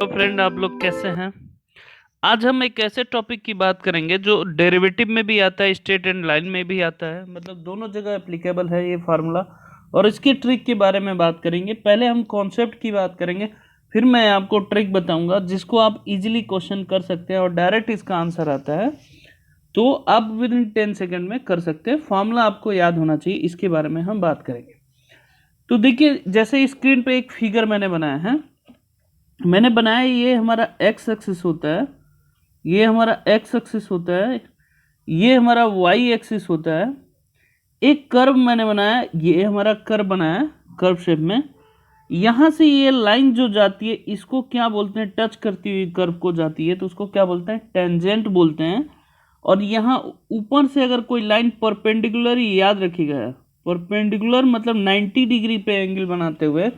तो फ्रेंड आप लोग कैसे हैं। आज हम एक ऐसे टॉपिक की बात करेंगे जो डेरिवेटिव में भी आता है, स्ट्रेट एंड लाइन में भी आता है, मतलब दोनों जगह एप्लीकेबल है ये फार्मूला। और इसकी ट्रिक के बारे में बात करेंगे। पहले हम कॉन्सेप्ट की बात करेंगे, फिर मैं आपको ट्रिक बताऊंगा जिसको आप इजीली क्वेश्चन कर सकते हैं और डायरेक्ट इसका आंसर आता है, तो आप विद इन 10 सेकेंड में कर सकते हैं। फार्मूला आपको याद होना चाहिए, इसके बारे में हम बात करेंगे। तो देखिए, जैसे स्क्रीन पे एक फिगर मैंने बनाया है, मैंने बनाया ये हमारा एक्स एक्सिस होता है, ये हमारा एक्स एक्सिस होता है, ये हमारा वाई एक्सिस होता है। एक कर्व मैंने बनाया, ये हमारा कर्व बनाया कर्व शेप में। यहाँ से ये लाइन जो जाती है इसको क्या बोलते हैं, टच करती हुई कर्व को जाती है तो उसको क्या बोलते हैं, टेंजेंट बोलते हैं। और यहाँ ऊपर से अगर कोई लाइन परपेंडिकुलर, याद रखिएगा परपेंडिकुलर मतलब 90 डिग्री पे एंगल बनाते हुए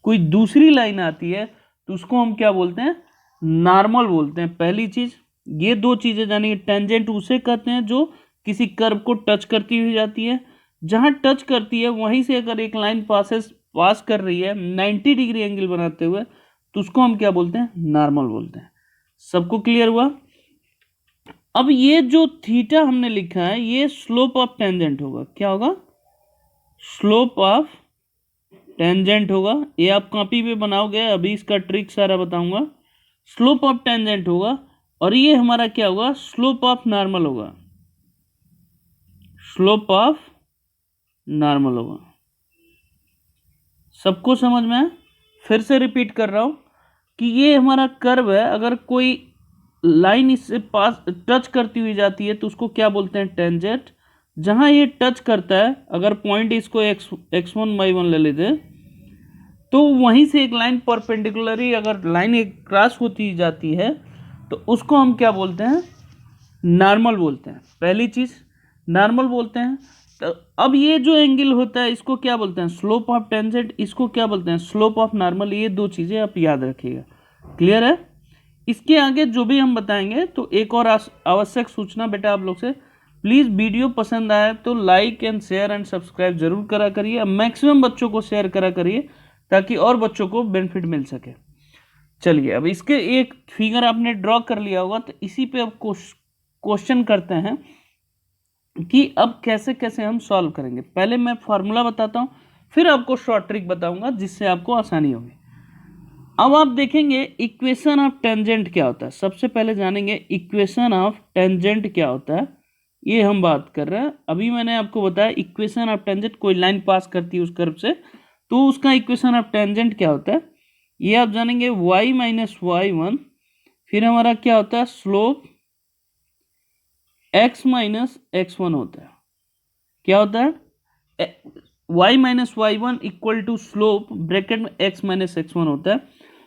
कोई दूसरी लाइन आती है तो उसको हम क्या बोलते हैं, नॉर्मल बोलते हैं। पहली चीज, ये दो चीजें जानिए। टेंजेंट उसे कहते हैं जो किसी कर्व को टच करती हुई जाती है, जहां टच करती है वहीं से अगर एक लाइन पास कर रही है 90 डिग्री एंगल बनाते हुए तो उसको हम क्या बोलते हैं, नॉर्मल बोलते हैं। सबको क्लियर हुआ। अब ये जो थीटा हमने लिखा है ये स्लोप ऑफ टेंजेंट होगा। क्या होगा, स्लोप ऑफ टेंजेंट होगा। ये आप कॉपी पे बनाओगे, अभी इसका ट्रिक सारा बताऊंगा। स्लोप ऑफ टेंजेंट होगा और ये हमारा क्या होगा, स्लोप ऑफ नॉर्मल होगा, स्लोप ऑफ नॉर्मल होगा। सबको समझ में है? फिर से रिपीट कर रहा हूं कि ये हमारा कर्व है, अगर कोई लाइन इससे पास टच करती हुई जाती है तो उसको क्या बोलते हैं, टेंजेंट। जहां ये टच करता है, अगर पॉइंट इसको x1 y1 ले लेते तो वहीं से एक लाइन परपेंडिकुलरली अगर लाइन एक क्रॉस होती जाती है तो उसको हम क्या बोलते हैं, नॉर्मल बोलते हैं। पहली चीज नॉर्मल बोलते हैं। तो अब ये जो एंगल होता है इसको क्या बोलते हैं, स्लोप ऑफ टेंजेंट, इसको क्या बोलते हैं, स्लोप ऑफ नॉर्मल। ये दो चीजें आप याद रखिएगा। क्लियर है? इसके आगे जो भी हम बताएंगे, तो एक और आवश्यक सूचना बेटा आप लोग से, प्लीज वीडियो पसंद आए तो like and share and subscribe जरूर करा करिए। मैक्सिमम बच्चों को शेयर करा करिए ताकि और बच्चों को बेनिफिट मिल सके। चलिए, अब इसके एक फिगर आपने ड्रॉ कर लिया होगा, तो इसी पे अब क्वेश्चन करते हैं कि अब कैसे कैसे हम सॉल्व करेंगे। पहले मैं फॉर्मूला बताता हूं, फिर आपको शॉर्ट ट्रिक बताऊंगा जिससे आपको आसानी होगी। अब आप देखेंगे इक्वेशन ऑफ टेंजेंट क्या होता है। सबसे पहले जानेंगे इक्वेशन ऑफ टेंजेंट क्या होता है, ये हम बात कर रहे हैं। अभी मैंने आपको बताया इक्वेशन ऑफ टेंजेंट, कोई लाइन पास करती है उस कर्व से तो उसका इक्वेशन ऑफ टेंजेंट क्या होता है, ये आप जानेंगे। y माइनस y1, फिर हमारा क्या होता है, स्लोप x माइनस x1 होता है। क्या होता है, y minus y1 equal to slope bracket में x माइनस x1 होता है।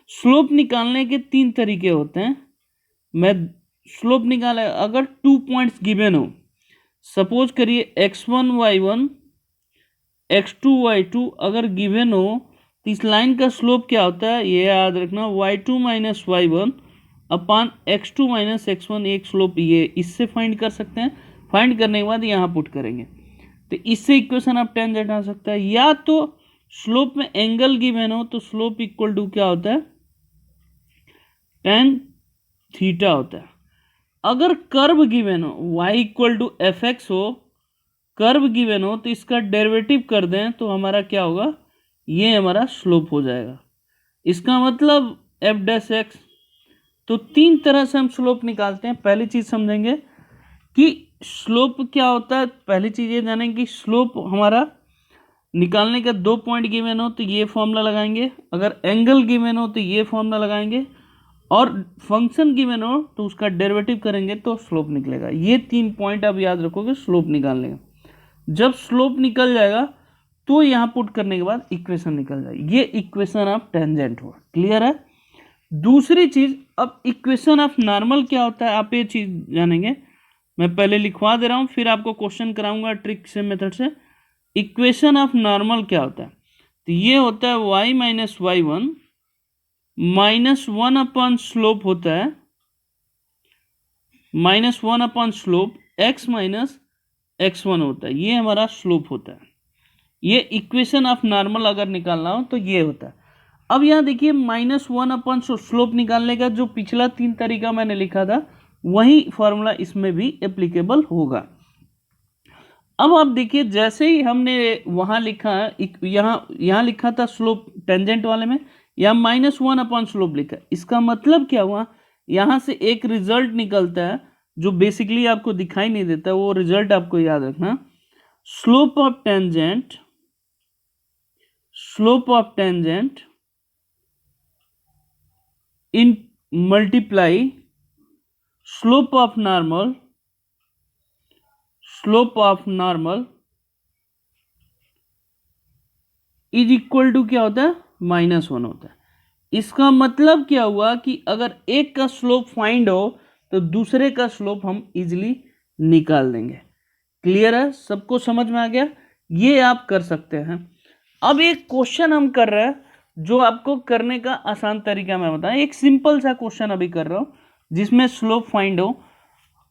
स्लोप निकालने के तीन तरीके होते हैं। मैं स्लोप निकाला, अगर 2 पॉइंट्स गिवन हो, सपोज करिए x1 y1 x2 y2 अगर गिवन हो तो इस लाइन का स्लोप क्या होता है, ये याद रखना, y2 minus y1 upon x2 minus x1। एक स्लोप ये इससे फाइंड कर सकते हैं। फाइंड करने के बाद यहाँ पुट करेंगे तो इससे इक्वेशन ऑफ टेंजेंट आ सकता है। या तो स्लोप में एंगल गिवन हो तो स्लोप इक्वल टू क्या होता है, tan थीटा होता है। अगर कर्व गिवन हो, y equal to F X हो, कर्व गिवन हो तो इसका डेरिवेटिव कर दें तो हमारा क्या होगा, ये हमारा स्लोप हो जाएगा। इसका मतलब एफ डैश एक्स। तो तीन तरह से हम स्लोप निकालते हैं। पहली चीज समझेंगे कि स्लोप क्या होता है। पहली चीज ये जानेंगे कि स्लोप हमारा निकालने का 2 पॉइंट गिवन हो तो ये फॉर्मूला लगाएंगे, अगर एंगल गिवन हो तो ये फॉर्मूला लगाएंगे, और फंक्शन गिवन हो तो उसका डेरिवेटिव करेंगे तो स्लोप निकलेगा। ये 3 पॉइंट आप याद रखोगे स्लोप निकालने का। जब स्लोप निकल जाएगा तो यहां पुट करने के बाद इक्वेशन निकल जाएगी, ये इक्वेशन ऑफ टेंजेंट हुआ। क्लियर है? दूसरी चीज, अब इक्वेशन ऑफ नॉर्मल क्या होता है आप ये चीज जानेंगे। मैं पहले लिखवा दे रहा हूं, फिर आपको क्वेश्चन कराऊंगा ट्रिक से, मेथड से। इक्वेशन ऑफ नॉर्मल क्या होता है, तो ये होता है y minus y1 minus 1 upon slope होता है, minus 1 upon slope x minus x1 होता है। ये हमारा स्लोप होता है। ये इक्वेशन ऑफ नॉर्मल अगर निकालना हो तो ये होता है। अब यहाँ देखिए -1 अपन स्लोप निकालने का जो पिछला 3 तरीका मैंने लिखा था वही फॉर्मूला इसमें भी एप्लीकेबल होगा। अब आप देखिए जैसे ही हमने वहां लिखा, यहाँ लिखा था स्लोप टेंजेंट वाले में, या -1 अपन स्लोप लिखा, इसका मतलब क्या हुआ, यहां से एक रिजल्ट निकलता है जो बेसिकली आपको दिखाई नहीं देता, वो रिजल्ट आपको याद रखना। Slope of tangent in multiply slope of normal is equal to क्या होता है, -1 होता है। इसका मतलब क्या हुआ कि अगर एक का स्लोप फाइंड हो तो दूसरे का स्लोप हम इजीली निकाल देंगे। क्लियर है, सबको समझ में आ गया? ये आप कर सकते हैं। अब एक क्वेश्चन हम कर रहे हैं जो आपको करने का आसान तरीका मैं बताऊं। एक सिंपल सा क्वेश्चन अभी कर रहा हूं जिसमें स्लोप फाइंड हो,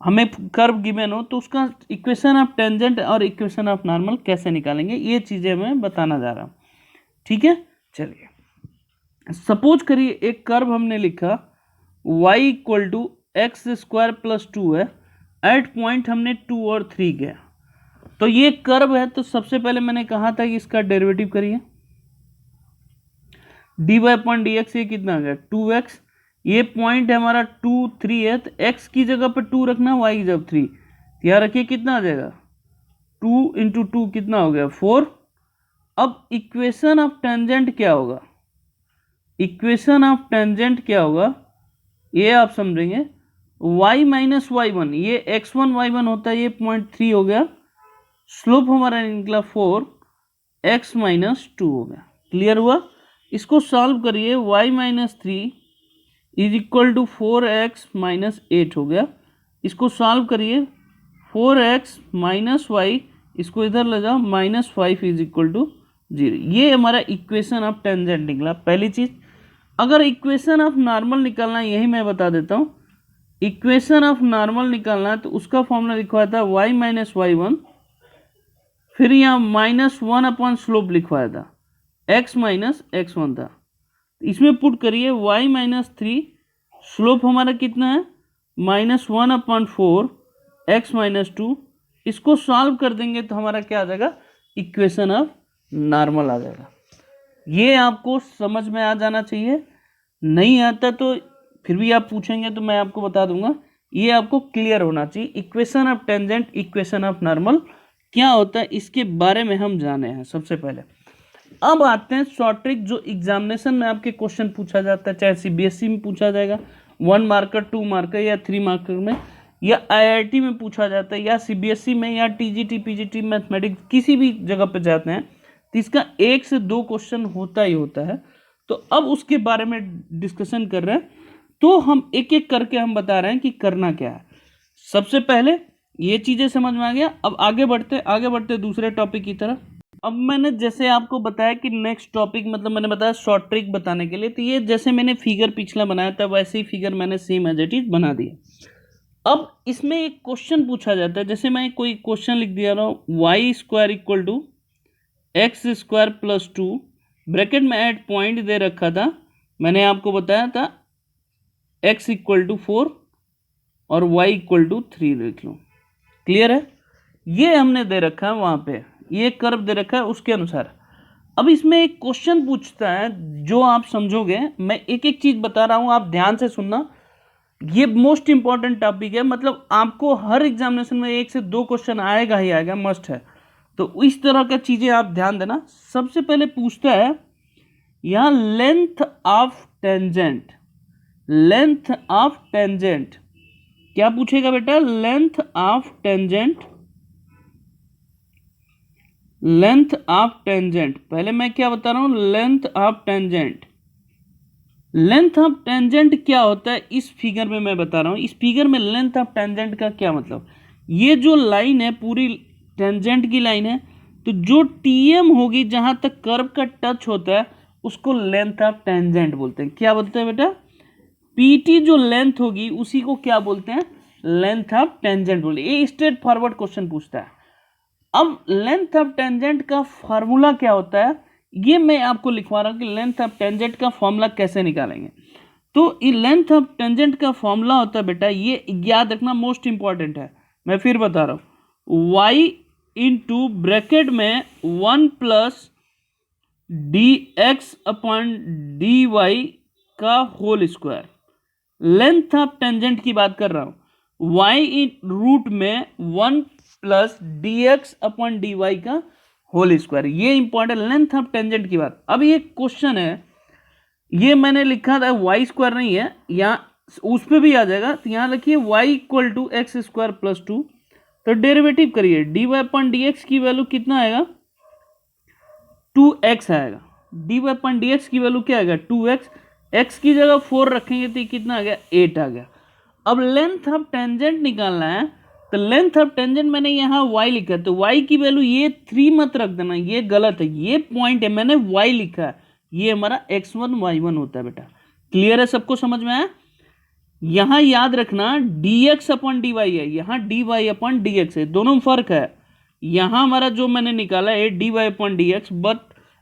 हमें कर्व गिवन हो, तो उसका इक्वेशन ऑफ टेंजेंट और इक्वेशन ऑफ नॉर्मल कैसे निकालेंगे, ये चीजें मैं बताना जा रहा हूं। ठीक है, चलिए सपोज करिए एक कर्व हमने लिखा y इक्वल टू x² + 2 है, एट पॉइंट हमने 2 और 3 गया। तो ये कर्व है, तो सबसे पहले मैंने कहा था कि इसका डेरिवेटिव करिए, dy/dx ये कितना आ गया 2x, ये पॉइंट है हमारा 2 3 है, तो x की जगह पर 2 रखना, y की जगह 3, याद रखिए कितना आ जाएगा 2 × 2 कितना हो गया 4। अब इक्वेशन ऑफ टेंजेंट क्या होगा, ये आप समझेंगे, y - y1, ये x1 y1 होता है, ये 0.3 हो गया, स्लोप हमारा निकला 4, x - 2 हो गया। क्लियर हुआ? इसको सॉल्व करिए, y - 3 is equal to 4x - 8 हो गया। इसको सॉल्व करिए, 4x - y, इसको इधर ले जाओ, -5 इज इक्वल टू 0। ये हमारा इक्वेशन ऑफ टेंजेंट निकला। पहली चीज, अगर इक्वेशन ऑफ नॉर्मल निकालना है, यही मैं बता देता हूँ, इक्वेशन ऑफ नॉर्मल निकालना है तो उसका फॉर्मूला लिखवाया था y - y1, फिर यहाँ -1 अपन स्लोप लिखवाया था, x - x1 था। इसमें पुट करिए y - 3, स्लोप हमारा कितना है -1/4, x - 2, इसको सॉल्व कर देंगे तो हमारा क्या आ जाएगा, इक्वेशन ऑफ नॉर्मल आ जाएगा। ये आपको समझ में आ जाना चाहिए, नहीं आता तो फिर भी आप पूछेंगे तो मैं आपको बता दूंगा। ये आपको क्लियर होना चाहिए, equation of tangent, equation of normal क्या होता है, इसके बारे में हम जाने हैं सबसे पहले। अब आते हैं शॉर्ट ट्रिक, जो एग्जामिनेशन में आपके क्वेश्चन पूछा जाता है, चाहे सीबीएसई में पूछा जाएगा 1 मार्कर 2 मार्कर या 3 मार्कर में, या आईआईटी में पूछा जाता है, या सीबीएसई में, या टीजीटी पीजीटी मैथमेटिक्स किसी भी जगह पे जाते हैं, तो इसका 1 से 2 क्वेश्चन होता ही होता है। तो अब उसके बारे में डिस्कशन कर रहे हैं, तो हम एक एक करके हम बता रहे हैं कि करना क्या है। सबसे पहले ये चीजें समझ में आ गया। अब आगे बढ़ते दूसरे टॉपिक की तरफ। अब मैंने जैसे आपको बताया कि नेक्स्ट टॉपिक, मतलब मैंने बताया शॉर्ट ट्रिक बताने के लिए, तो ये जैसे मैंने फिगर पिछला बनाया था वैसे ही फिगर मैंने सेम एज इट इज बना दिया। अब इसमें एक क्वेश्चन पूछा जाता है, जैसे मैं कोई क्वेश्चन लिख दिया रहा हूँ, y² = x² + 2, ब्रैकेट में एट पॉइंट दे रखा था, मैंने आपको बताया था x = 4 और y = 3 लिख लो। क्लियर है? ये हमने दे रखा है, वहां पे ये कर्व दे रखा है उसके अनुसार। अब इसमें एक क्वेश्चन पूछता है जो आप समझोगे, मैं एक एक चीज बता रहा हूं, आप ध्यान से सुनना, ये मोस्ट इंपॉर्टेंट टॉपिक है, मतलब आपको हर एग्जामिनेशन में 1 से 2 क्वेश्चन आएगा ही आएगा, मस्ट है। तो इस तरह का चीजें आप ध्यान देना। सबसे पहले पूछता है यहां लेंथ ऑफ टेंजेंट, क्या पूछेगा बेटा, लेंथ ऑफ टेंजेंट। पहले मैं क्या बता रहा हूं, लेंथ ऑफ टेंजेंट क्या होता है, इस फिगर में मैं बता रहा हूं। इस फिगर में लेंथ ऑफ टेंजेंट का क्या मतलब, ये जो लाइन है पूरी टेंजेंट की लाइन है, तो जो टीएम होगी जहां तक कर्व का टच होता है उसको लेंथ ऑफ टेंजेंट बोलते हैं। क्या बोलते हैं बेटा, पीटी जो लेंथ होगी उसी को क्या बोलते हैं, लेंथ ऑफ टेंजेंट बोलते हैं। ये स्ट्रेट फॉरवर्ड क्वेश्चन पूछता है। अब लेंथ ऑफ टेंजेंट का फॉर्मूला क्या होता है, ये मैं आपको लिखवा रहा हूँ कि लेंथ ऑफ टेंजेंट का फॉर्मूला कैसे निकालेंगे। तो ये लेंथ ऑफ टेंजेंट का फॉर्मूला होता है बेटा, ये याद रखना, मोस्ट इंपॉर्टेंट है। मैं फिर बता रहा हूँ, y इंटू ब्रैकेट में 1 plus D X upon D Y का whole square. Length of tangent की बात कर रहा हूं, y इन रूट में 1 plus D X upon D Y का होल स्क्वायर। ये इंपॉर्टेंट लेंथ ऑफ टेंजेंट की बात। अब ये क्वेश्चन है, ये मैंने लिखा था वाई स्क्वायर नहीं है, यहाँ उस पर भी आ जाएगा। तो यहाँ लिखिए Y equal to X square plus 2, तो डेरिवेटिव करिए, D Y upon D X की वैल्यू कितना आएगा, 2x आएगा। D Y upon D X की वैल्यू क्या आएगा, 2x। x की जगह 4 रखेंगे तो कितना आ गया, 8 आ गया। अब लेंथ ऑफ टेंजेंट निकालना है, तो लेंथ ऑफ टेंजेंट मैंने यहाँ y लिखा है, तो y की वैल्यू ये 3 मत रख देना, ये गलत है, ये पॉइंट है, मैंने y लिखा है, ये हमारा x1 y1 होता है बेटा। क्लियर है, सबको समझ में आया। यहाँ याद रखना dx अपॉन dy है, यहाँ dy अपॉन dx है, दोनों में फर्क है। यहाँ हमारा जो मैंने निकाला है dy upon dx, but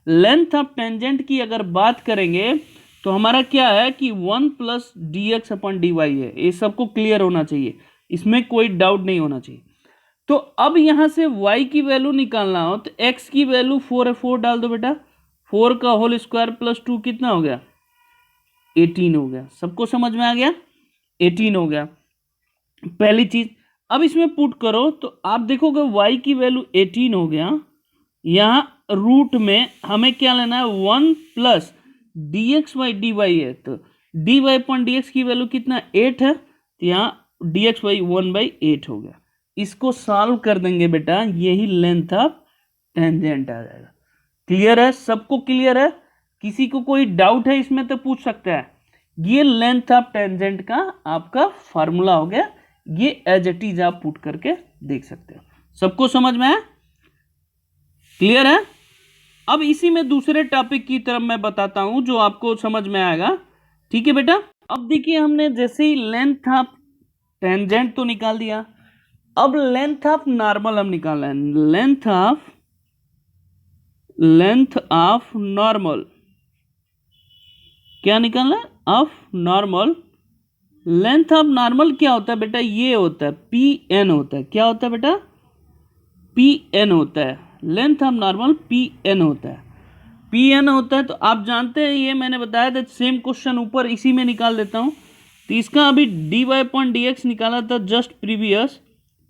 length of tangent की अगर बात करेंगे तो हमारा क्या है कि 1 plus D X upon D Y है। ये सबको क्लियर होना चाहिए, इसमें कोई डाउट नहीं होना चाहिए। तो अब यहाँ से y की वैल्यू निकालना हो तो x की वैल्यू 4 है, 4 डाल दो बेटा, 4 का होल स्क्वायर प्लस 2 कितना हो गया, 18 हो गया। सबको समझ में आ गया, 18 हो गया पहली चीज। अब इसमें पुट करो तो आप देखोगे y की वैल्यू 18 हो गया। यहाँ रूट में हमें क्या लेना है, 1 plus D X by D Y है, तो D Y upon D X की वैल्यू कितना, 8 है, तो यहाँ डी एक्स बाई 1/8 हो गया। इसको सॉल्व कर देंगे बेटा, यही लेंथ ऑफ टेंजेंट आ जाएगा। क्लियर है, सबको क्लियर है, किसी को कोई डाउट है इसमें तो पूछ सकता है। ये लेंथ ऑफ टेंजेंट का आपका फार्मूला हो गया, ये एज इट इज आप पुट करके देख सकते हो। सबको समझ में आया, क्लियर है। अब इसी में दूसरे टॉपिक की तरफ मैं बताता हूं जो आपको समझ में आएगा, ठीक है बेटा। अब देखिए हमने जैसे ही लेंथ ऑफ टेंजेंट तो निकाल दिया, अब लेंथ ऑफ नॉर्मल हम निकालना है। लेंथ ऑफ नॉर्मल क्या निकालना है, of normal. Length of normal क्या होता है बेटा, ये होता है पी एन होता है। क्या होता है बेटा, पी एन होता है। Length of normal P N होता है, पी एन होता है। तो आप जानते हैं, ये मैंने बताया था, सेम क्वेश्चन ऊपर इसी में निकाल देता हूं। तो इसका अभी D Y upon D X निकाला था जस्ट प्रीवियस,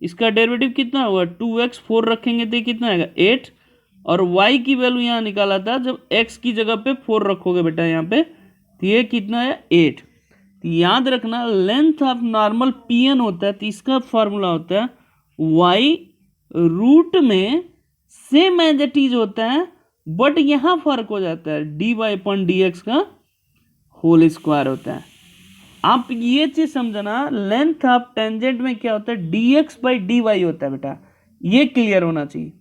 इसका डेरिवेटिव कितना हुआ, 2x, 4 रखेंगे तो कितना आएगा, 8। और y की वैल्यू यहाँ निकाला था, जब x की जगह पे 4 रखोगे बेटा यहाँ पे, तो ये कितना है, 8। तो याद रखना length of normal P N होता है, तो इसका फॉर्मूला होता है y रूट में सेम एज इट इज होता है, बट यहाँ फर्क हो जाता है, D Y upon D X का होल स्क्वायर होता है। आप ये चीज समझना, लेंथ ऑफ टेंजेंट में क्या होता है, D X by D Y होता है बेटा, ये क्लियर होना चाहिए।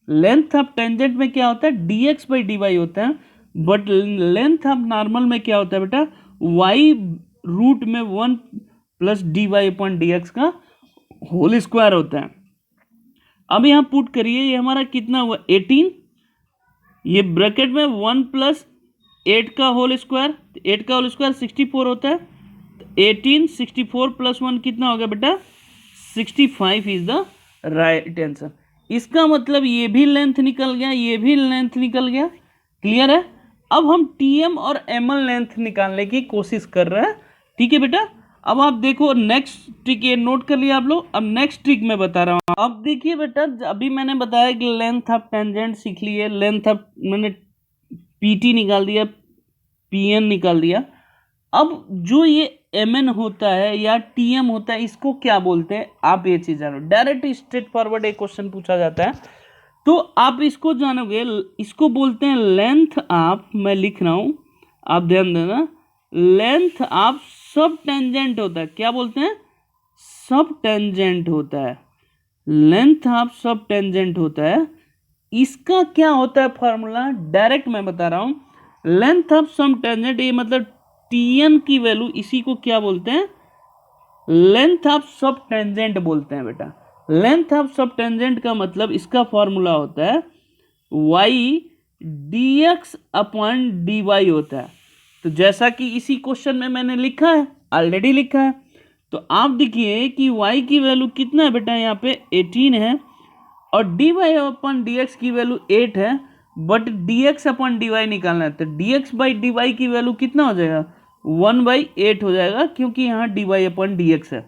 लेंथ ऑफ टेंजेंट में क्या होता है, D X by D Y होता है, बट लेंथ ऑफ नॉर्मल में क्या होता है बेटा, वाई रूट में 1 plus D Y upon D X का होल स्क्वायर होता है। अब यहाँ पुट करिए, ये हमारा कितना हुआ, 18, ये ब्रैकेट में 1 प्लस 8 का होल स्क्वायर, 8 का होल स्क्वायर 64 होता है, 18, 64 प्लस 1 कितना हो गया बेटा, 65 इज द राइट आंसर। इसका मतलब ये भी लेंथ निकल गया, ये भी लेंथ निकल गया। क्लियर है। अब हम टीएम और एमएल लेंथ निकालने की कोशिश कर रहे हैं, ठीक है बेटा। अब आप देखो नेक्स्ट ट्रिक, ये नोट कर लिया आप लोग। अब नेक्स्ट ट्रिक मैं बता रहा हूँ। अब देखिए बेटा, अभी मैंने बताया कि लेंथ ऑफ टेंजेंट सीख लिए, लेंथ ऑफ मैंने पीटी निकाल दिया, पीएन निकाल दिया। अब जो ये एमएन होता है या टीएम होता है, इसको क्या बोलते हैं, आप ये चीज जानो। डायरेक्ट स्ट्रेट फॉरवर्ड एक क्वेश्चन पूछा जाता है तो आप इसको जानोगे। इसको बोलते हैं लेंथ ऑफ, मैं लिख रहा हूं, आप ध्यान देना, लेंथ ऑफ सब टेंजेंट होता है। क्या बोलते हैं, सब टेंजेंट होता है, लेंथ ऑफ सब टेंजेंट होता है। इसका क्या होता है फॉर्मूला, डायरेक्ट मैं बता रहा हूं। लेंथ ऑफ सब टेंजेंट, ये मतलब टीएन की वैल्यू, इसी को क्या बोलते हैं, लेंथ ऑफ सब टेंजेंट बोलते हैं बेटा। लेंथ ऑफ सब टेंजेंट का मतलब इसका फॉर्मूला होता है y dx अपॉन dy होता है। तो जैसा कि इसी क्वेश्चन में मैंने लिखा है, ऑलरेडी लिखा है, तो आप देखिए कि y की वैल्यू कितना है बेटा, यहाँ पे 18 है और dy अपॉन dx की वैल्यू 8 है, बट dx अपॉन dy निकालना है। तो dx बाई dy की वैल्यू कितना हो जाएगा, 1/8 हो जाएगा, क्योंकि यहाँ dy अपॉन dx है।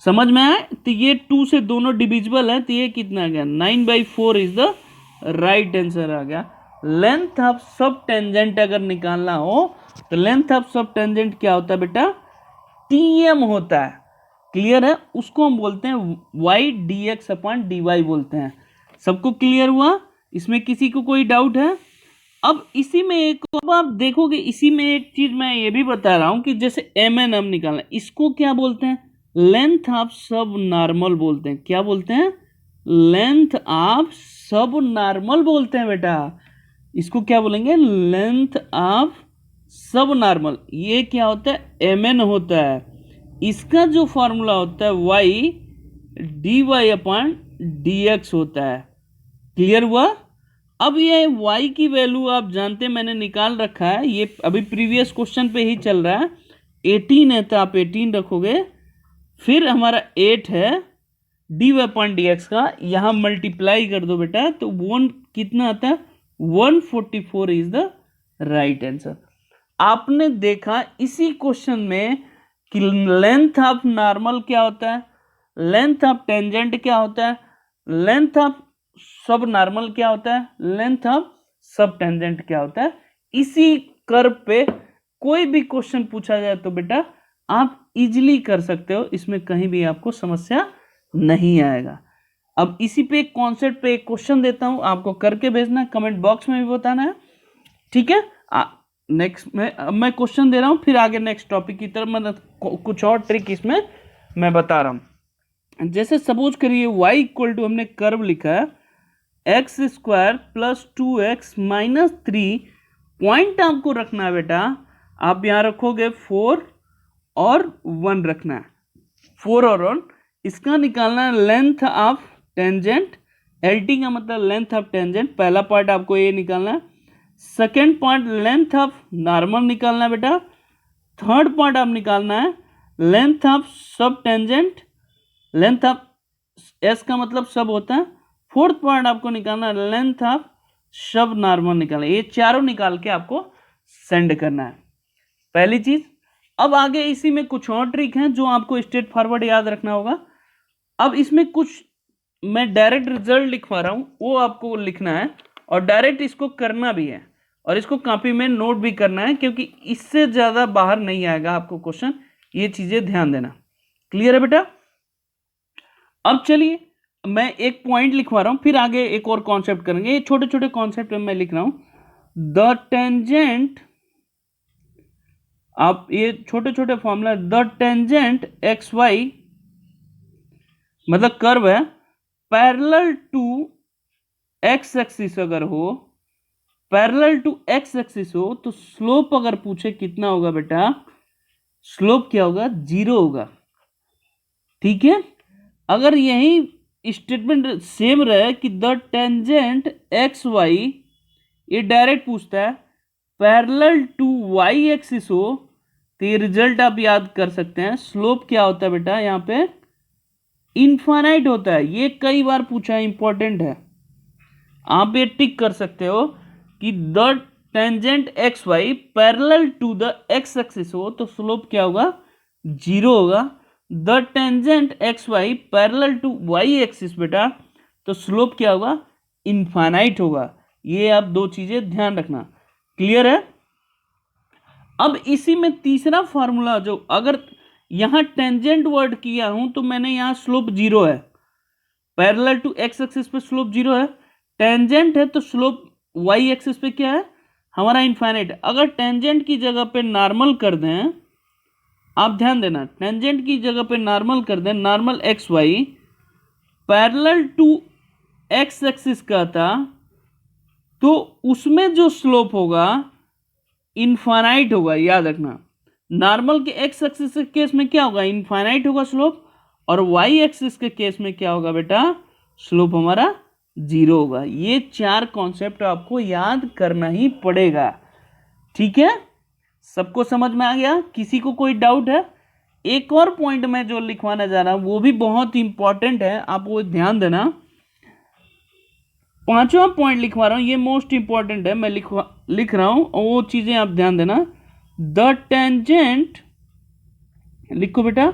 समझ में आया? तो ये 2 से दोनों डिविजिबल है, तो ये कितना आ गया, 9/4 इज द राइट आंसर आ गया। लेंथ ऑफ सब टेंजेंट अगर निकालना हो तो लेंथ ऑफ सब टेंजेंट क्या होता है बेटा, टीएम होता है। क्लियर है? उसको हम बोलते हैं वाई dx अपॉन dy बोलते हैं। सबको क्लियर हुआ? इसमें किसी को कोई डाउट है? अब इसी में एक, अब आप देखोगे इसी में एक चीज मैं ये भी बता रहा हूं कि जैसे एम एन एम निकालना, इसको क्या बोलते हैं, लेंथ ऑफ सब नॉर्मल बोलते हैं। क्या बोलते हैं? लेंथ ऑफ सब नॉर्मल बोलते हैं बेटा। इसको क्या बोलेंगे, लेंथ ऑफ सब नॉर्मल। ये क्या होता है, एम एन होता है। इसका जो फॉर्मूला होता है Y D Y upon D X होता है। क्लियर हुआ? अब ये y की वैल्यू आप जानते हैं, मैंने निकाल रखा है, ये अभी प्रीवियस क्वेश्चन पे ही चल रहा है। 18 है तो आप 18 रखोगे, फिर हमारा 8 है D Y upon D X का, यहाँ मल्टीप्लाई कर दो बेटा, तो 1 कितना आता है, 144 इज द राइट आंसर। आपने देखा इसी क्वेश्चन में कि लेंथ ऑफ नॉर्मल क्या होता है, लेंथ ऑफ टेंजेंट क्या होता है, लेंथ ऑफ सब नॉर्मल क्या होता है, लेंथ ऑफ सब टेंजेंट क्या होता है। इसी कर्व पे कोई भी क्वेश्चन पूछा जाए तो बेटा आप इजीली कर सकते हो, इसमें कहीं भी आपको समस्या नहीं आएगा। अब इसी पे एक कॉन्सेप्ट पे एक क्वेश्चन देता हूं, आपको करके भेजना, कमेंट बॉक्स में भी बताना है, ठीक है। नेक्स्ट मैं क्वेश्चन दे रहा हूं, फिर आगे नेक्स्ट टॉपिक की तरफ मैं कुछ और ट्रिक इसमें मैं बता रहा हूं। जैसे सपोज करिए y इक्वल टू, हमने कर्व लिखा है x square plus 2x minus 3, point आपको रखना है बेटा, आप यहां रखोगे 4 और 1 रखना है, 4 और 1। इसका निकालना है length of tangent, L T का मतलब लेंथ ऑफ टेंजेंट, पहला पार्ट आपको ये निकालना है। Second part length of normal निकालना है बेटा। थर्ड पार्ट आप निकालना है लेंथ ऑफ सब टेंजेंट, लेंथ ऑफ एस का मतलब सब होता है। फोर्थ पार्ट आपको निकालना है लेंथ ऑफ सब नॉर्मल निकालना है। ये चारों निकाल के आपको सेंड करना है, पहली चीज। अब आगे इसी में कुछ और ट्रिक हैं जो आपको स्ट्रेट फॉरवर्ड याद रखना होगा। अब इसमें कुछ मैं डायरेक्ट रिजल्ट लिखवा रहा हूं, वो आपको लिखना है और डायरेक्ट इसको करना भी है, और इसको कॉपी में नोट भी करना है, क्योंकि इससे ज्यादा बाहर नहीं आएगा आपको क्वेश्चन। ये चीजें ध्यान देना। क्लियर है बेटा? अब चलिए मैं एक पॉइंट लिखवा रहा हूं, फिर आगे एक और कॉन्सेप्ट करेंगे। ये छोटे छोटे कॉन्सेप्ट मैं लिख रहा हूं। द टेंजेंट, आप ये छोटे छोटे formula, the tangent X Y मतलब कर्व है, पैरेलल टू एक्स एक्सिस अगर हो, पैरेलल टू एक्स एक्सिस हो, तो स्लोप अगर पूछे कितना होगा बेटा, स्लोप क्या होगा, 0 होगा। ठीक है? अगर यही स्टेटमेंट सेम रहे कि द टेंजेंट एक्स वाई, ये डायरेक्ट पूछता है पैरेलल टू वाई एक्सिस हो, तो ये रिजल्ट आप याद कर सकते हैं। स्लोप क्या होता है बेटा, यहाँ पे इनफाइनाइट होता है। ये कई बार पूछा है, इंपॉर्टेंट है, आप ये टिक कर सकते हो कि the tangent X Y parallel to the X axis हो, तो स्लोप क्या होगा, 0 होगा। The tangent X Y parallel to Y axis बेटा, तो स्लोप क्या होगा, इनफाइनाइट होगा। ये आप दो चीजें ध्यान रखना। क्लियर है? अब इसी में तीसरा फॉर्मूला, जो अगर यहां टेंजेंट वर्ड किया हूं तो मैंने यहां स्लोप 0 है, पैरेलल टू एक्स एक्सिस पे स्लोप 0 है, टेंजेंट है तो स्लोप वाई एक्सिस पे क्या है हमारा, इनफाइनाइट। अगर टेंजेंट की जगह पे नॉर्मल कर दें, आप ध्यान देना, टेंजेंट की जगह पे नॉर्मल कर दें, normal X Y parallel to X axis का था, तो उसमें जो स्लोप होगा इनफाइनाइट होगा। याद रखना, नॉर्मल के एक्स एक्सिस के केस में क्या होगा, इनफाइनाइट होगा स्लोप, और वाई एक्सिस के केस में क्या होगा बेटा, स्लोप हमारा जीरो होगा। ये चार कॉन्सेप्ट आपको याद करना ही पड़ेगा, ठीक है। सबको समझ में आ गया? किसी को कोई डाउट है? एक और पॉइंट मैं जो लिखवाना जा रहा हूं वो भी बहुत इंपॉर्टेंट है, आप वो ध्यान देना। पांचवा पॉइंट लिखवा रहा हूं, ये मोस्ट इंपॉर्टेंट है, मैं लिख रहा हूं, और वो चीजें आप ध्यान देना। द टेंजेंट, लिखो बेटा,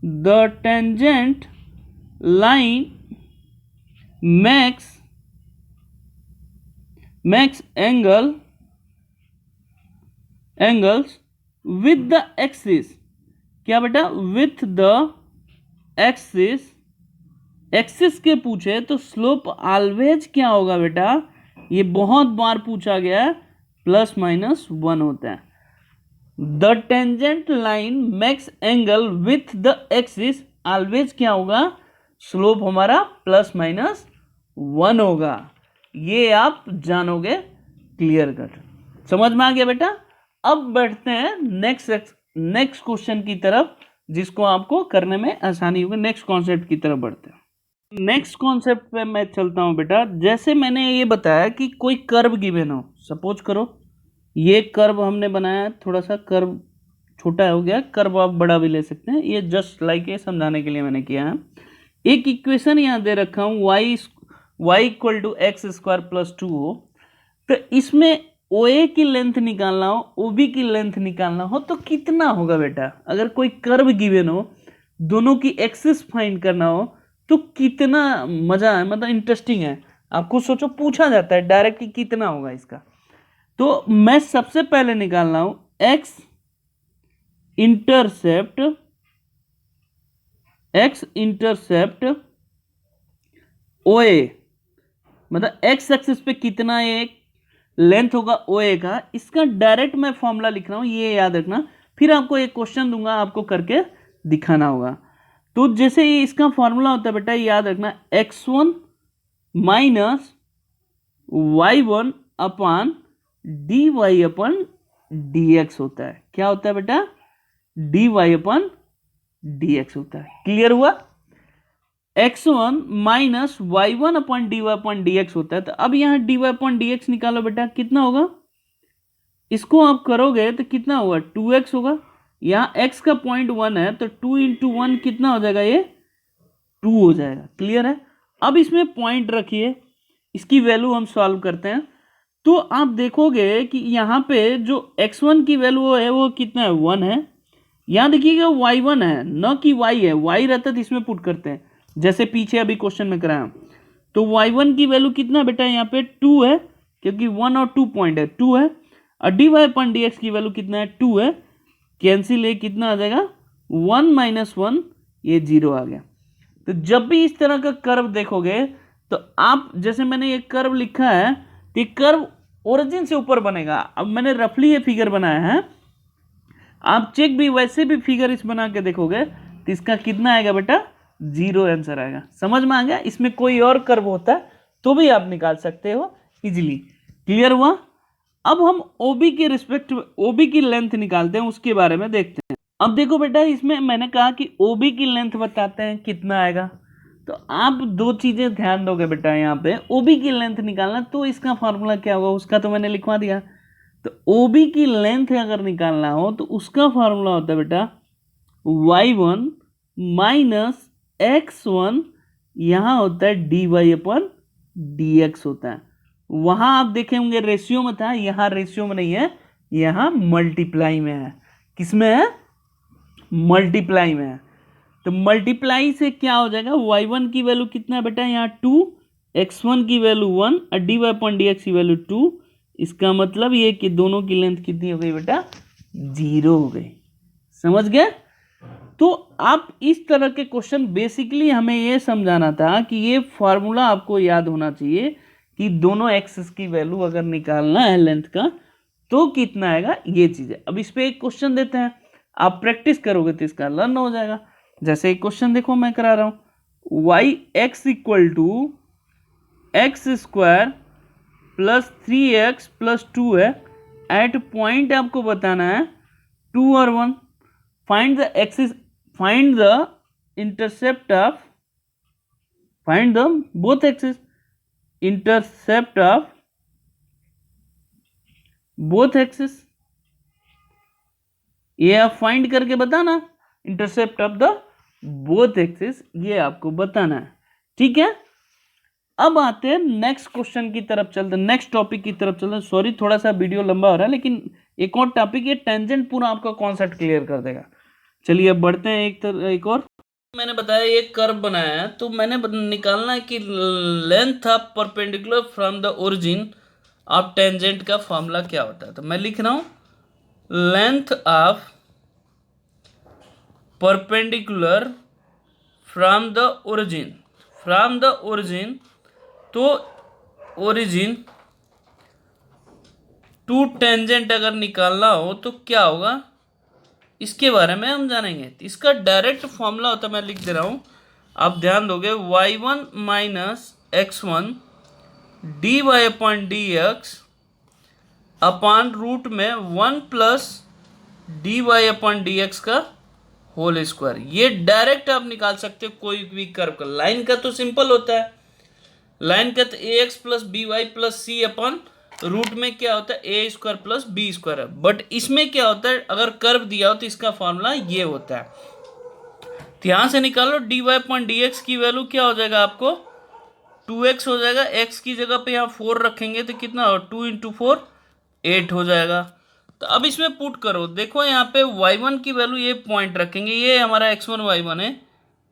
the tangent line makes angles with the axis, क्या बेटा, with the एक्सिस के पूछे तो स्लोप ऑलवेज क्या होगा बेटा, ये बहुत बार पूछा गया है, +-1 होता है। The tangent line makes angle with the axis, always क्या होगा, स्लोप हमारा +-1 होगा। ये आप जानोगे क्लियर कट, समझ में आ गया बेटा। अब बढ़ते हैं नेक्स्ट क्वेश्चन की तरफ, जिसको आपको करने में आसानी होगी। नेक्स्ट कॉन्सेप्ट की तरफ बढ़ते हैं। नेक्स्ट कॉन्सेप्ट पे मैं चलता हूं बेटा। जैसे मैंने ये बताया कि कोई कर्व गिवन हो, सपोज करो ये कर्व हमने बनाया, थोड़ा सा कर्व छोटा हो गया, कर्व आप बड़ा भी ले सकते हैं, ये जस्ट लाइक ये समझाने के लिए मैंने किया है। एक इक्वेशन यहाँ दे रखा हूँ, y = x² + 2 हो, तो इसमें OA की लेंथ निकालना हो, OB की लेंथ निकालना हो, तो कितना होगा बेटा। अगर कोई कर्व गिवन हो, दोनों की एक्सिस फाइंड करना हो, तो कितना मजा है, मतलब इंटरेस्टिंग है। आप खुद सोचो, पूछा जाता है डायरेक्ट कि कितना होगा इसका। तो मैं सबसे पहले निकाल रहा हूं x इंटरसेप्ट OA, मतलब x एक्सिस पे कितना एक लेंथ होगा OA का, इसका डायरेक्ट मैं फॉर्मूला लिख रहा हूं, ये याद रखना। फिर आपको एक क्वेश्चन दूंगा, आपको करके दिखाना होगा। तो जैसे ये इसका फॉर्मूला होता है बेटा, याद रखना, x1 - y1 अपान dy/dx होता है। क्या होता है बेटा, dy/dx होता है। क्लियर हुआ? x1 - y1 अपान dy/dx होता है। तो अब यहां dy/dx निकालो बेटा, कितना होगा, इसको आप करोगे तो कितना होगा, 2x होगा। यहाँ x का पॉइंट 1 है, तो 2 × 1 कितना हो जाएगा, ये 2 हो जाएगा। क्लियर है? अब इसमें पॉइंट रखिए, इसकी वैल्यू हम सॉल्व करते हैं। तो आप देखोगे कि यहाँ पे जो x1 की वैल्यू है वो कितना है, 1 है। यहाँ देखिएगा y1 है, न कि y है, y रहता तो इसमें पुट करते हैं, जैसे पीछे अभी क्वेश्चन में कराया। तो y1 की वैल्यू कितना बेटा, यहाँ पे 2 है, क्योंकि 1 और 2 पॉइंट है, 2 है। और dy/dx की वैल्यू कितना है, 2 है। कैंसिल, ये कितना आ जाएगा, 1 - 1, ये 0 आ गया। तो जब भी इस तरह का कर्व देखोगे, तो आप, जैसे मैंने ये कर्व लिखा है, तो ये कर्व ओरिजिन से ऊपर बनेगा। अब मैंने रफली ये फिगर बनाया है, आप चेक भी वैसे भी फिगर इस बना के देखोगे, तो इसका कितना आएगा बेटा, 0 आंसर आएगा। समझ में आ गया? इसमें कोई और कर्व होता है तो भी आप निकाल सकते हो इजीली। क्लियर हुआ? अब हम OB के रिस्पेक्ट OB की लेंथ निकालते हैं, उसके बारे में देखते हैं। अब देखो बेटा, इसमें मैंने कहा कि OB की लेंथ बताते हैं कितना आएगा। तो आप दो चीजें ध्यान दोगे बेटा, यहाँ पे OB की लेंथ निकालना, तो इसका फॉर्मूला क्या होगा, उसका तो मैंने लिखवा दिया। तो OB की लेंथ अगर निकालना हो तो उसका फॉर्मूला होता है बेटा y1 - x1, यहाँ होता है dy/dx होता है। वहां आप देखे होंगे रेशियो में था, यहां रेशियो में नहीं है, यहां मल्टीप्लाई में है। किसमें है, मल्टीप्लाई में है। तो मल्टीप्लाई से क्या हो जाएगा, y1 की वैल्यू कितना है बेटा, यहाँ 2, x1 की वैल्यू 1 और dy/dx की वैल्यू 2। इसका मतलब ये कि दोनों की लेंथ कितनी हो गई बेटा, 0 हो गई। समझ गए? तो आप इस तरह के क्वेश्चन, बेसिकली हमें ये समझाना था कि ये फॉर्मूला आपको याद होना चाहिए कि दोनों एक्सिस की वैल्यू अगर निकालना है लेंथ का, तो कितना आएगा, ये चीज है। अब इस पे एक क्वेश्चन देते हैं, आप प्रैक्टिस करोगे तो इसका लर्न हो जाएगा। जैसे एक क्वेश्चन देखो मैं करा रहा हूं, y(x = x² + 3x + 2 है। एट पॉइंट आपको बताना है 2 और 1। Find the axis, find the intercept of, find the both axis. Intercept of both axis, ये आप फाइंड करके बताना, intercept of the both axis ये आपको बताना है, ठीक है। अब आते हैं नेक्स्ट क्वेश्चन की तरफ चलते हैं, नेक्स्ट टॉपिक की तरफ चलते हैं। सॉरी थोड़ा सा वीडियो लंबा हो रहा है, लेकिन एक और टॉपिक, ये टेंजेंट पूरा आपका कॉन्सेप्ट क्लियर कर देगा। चलिए अब बढ़ते हैं एक और। मैंने बताया ये कर्व बनाया है, तो मैंने निकालना है कि length of perpendicular from the origin of tangent का फॉर्मूला क्या होता है। तो मैं लिख रहा हूं length of perpendicular from the origin, from the origin, तो ओरिजिन टू टेंजेंट अगर निकालना हो तो क्या होगा, इसके बारे में हम जानेंगे। इसका डायरेक्ट फॉर्मूला होता है, मैं लिख दे रहा हूं, आप ध्यान दोगे, y1 minus x1 dy upon D X upon root में 1 plus dy upon D X का होल स्क्वायर। ये डायरेक्ट आप निकाल सकते हो कोई भी कर्व का। लाइन का तो सिंपल होता है, लाइन का तो A X plus B Y plus C upon root में क्या होता है A square plus B square है। बट इसमें क्या होता है, अगर कर्व दिया हो तो इसका फॉर्मूला ये होता है। तो यहां से निकालो D Y upon D X की वैल्यू क्या हो जाएगा आपको 2x हो जाएगा। x की जगह पे यहाँ 4 रखेंगे तो कितना हो, 2 इंटू 4 8 हो जाएगा। तो अब इसमें पुट करो, देखो यहाँ पे y1 की वैल्यू ये पॉइंट रखेंगे, ये हमारा x1 y1 है,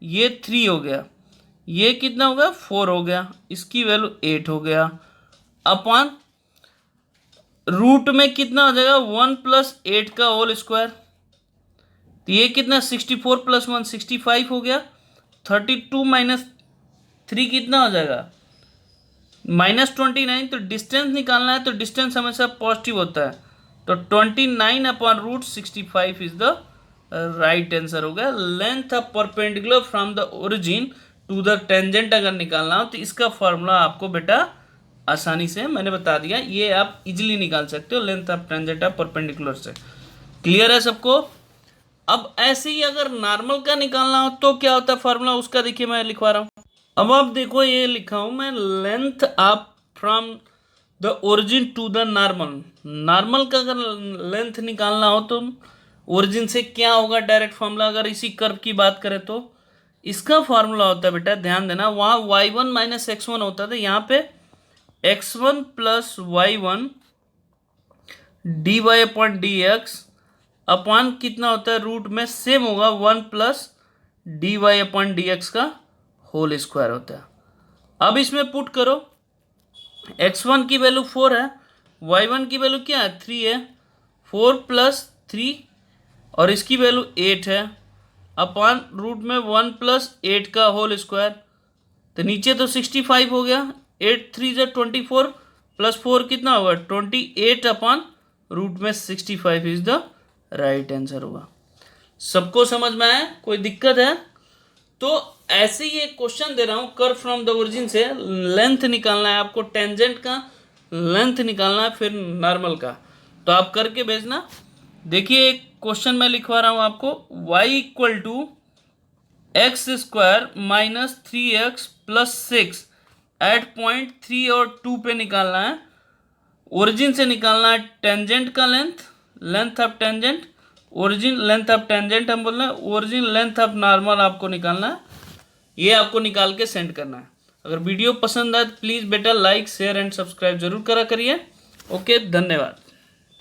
ये 3 हो गया, ये कितना हो गया 4 हो गया, इसकी वैल्यू 8 हो गया, अपॉन रूट में कितना हो जाएगा 1 प्लस 8 का होल स्क्वायर, तो ये कितना 64 प्लस 1 65 हो गया, 32 माइनस 3 कितना हो जाएगा -29। तो डिस्टेंस निकालना है, तो डिस्टेंस हमेशा पॉजिटिव होता है, तो 29 upon root 65 is the right answer हो गया। Length of perpendicular from the origin to the tangent अगर निकालना हो तो इसका फॉर्मूला आपको बेटा आसानी से मैंने बता दिया, ये आप इजीली निकाल सकते हो length of tangent of perpendicular से। क्लियर है सबको। अब ऐसे ही अगर नॉर्मल का निकालना हो तो क्या होता है फॉर्मूला, उसका देखिए मैं लिखवा रहा हूं। अब आप देखो ये लिखा हूं मैं, length of from the origin to the normal. Normal का अगर लेंथ निकालना हो तो ओरिजिन से क्या होगा डायरेक्ट फॉर्मूला, अगर इसी कर्व की बात करें तो इसका फॉर्मूला होता है बेटा, ध्यान देना, वहां y1 माइनस x1 होता था, यहाँ पे x1 plus y1 D Y upon D X upon कितना होता है रूट में सेम होगा 1 plus D Y upon D X का होल स्क्वायर होता है। अब इसमें पुट करो, x1 की वैल्यू 4 है, y1 की वैल्यू क्या है 3 है, 4 प्लस 3 और इसकी वैल्यू 8 है, अपॉन रूट में 1 प्लस 8 का होल स्क्वायर, तो नीचे तो 65 हो गया, 8 3 जो 24 प्लस 4 कितना होगा 28 अपॉन रूट में 65 इज द राइट आंसर होगा। सबको समझ में आया, कोई दिक्कत है? तो ऐसे ही एक क्वेश्चन दे रहा हूं, कर्व फ्रॉम द ओरिजिन से लेंथ निकालना है आपको, टेंजेंट का लेंथ निकालना है, फिर नॉर्मल का, तो आप करके भेजना। देखिए एक क्वेश्चन मैं लिखवा रहा हूं आपको, y equal to X square minus 3x plus 6 at point 3 और 2 पे निकालना है। ओरिजिन से निकालना है टेंजेंट का length, length of tangent, origin length of tangent हम बोल रहे हैं, ओरिजिन लेंथ ऑफ नॉर्मल आपको निकालना है, ये आपको निकाल के सेंड करना है। अगर वीडियो पसंद आए तो प्लीज़ बेटा लाइक शेयर एंड सब्सक्राइब जरूर करा करिए। ओके, धन्यवाद।